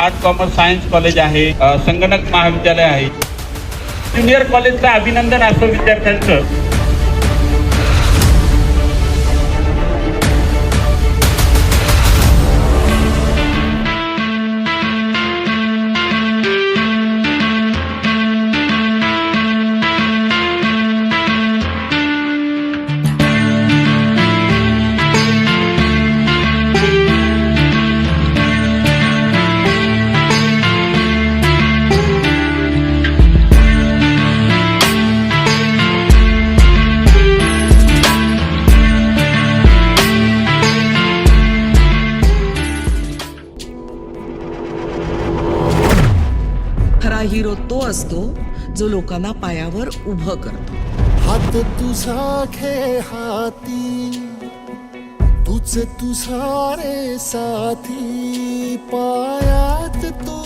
Art commerce science college आहे, संगणक महाविद्यालय आहे. ज्युनियर कॉलेजचं अभिनंदन असो विद्यार्थ्यांचं. खरा हिरो तो असतो जो लोकांना पायावर उभं करतो. हात तुझा खे हाती, तुझे तुझा रे साथी, पायात तू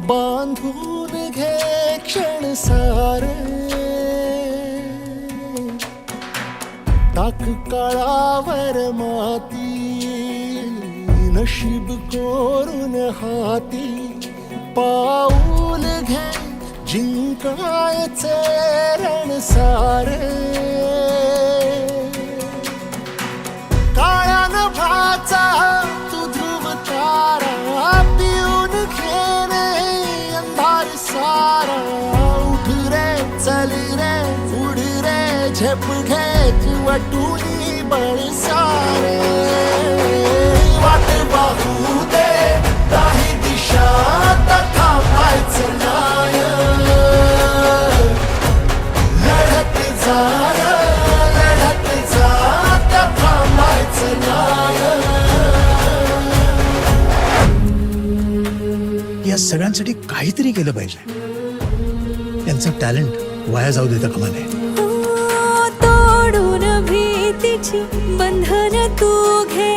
बांधून घे क्षण सारे. टाक काळावर माती, नशीब कोरून हाती, पाऊल घे जिंकायचे रण सारे. काळा नभाचा तू ध्रुव तारा, पिऊन घेणे अंधार सारा. उठ रे चल रे उड रे, झेप घे वटुनी बळ सारे. वाट पाहू दे काही दिशा, थांबायचं नाय. लढत जा लढत जा, थांबायचं नाय. या सगळ्यांसाठी काहीतरी केलं पाहिजे. त्यांचं टॅलेंट वाया जाऊ देता कामा नये. तोडून भीतीची बंधन तू घे,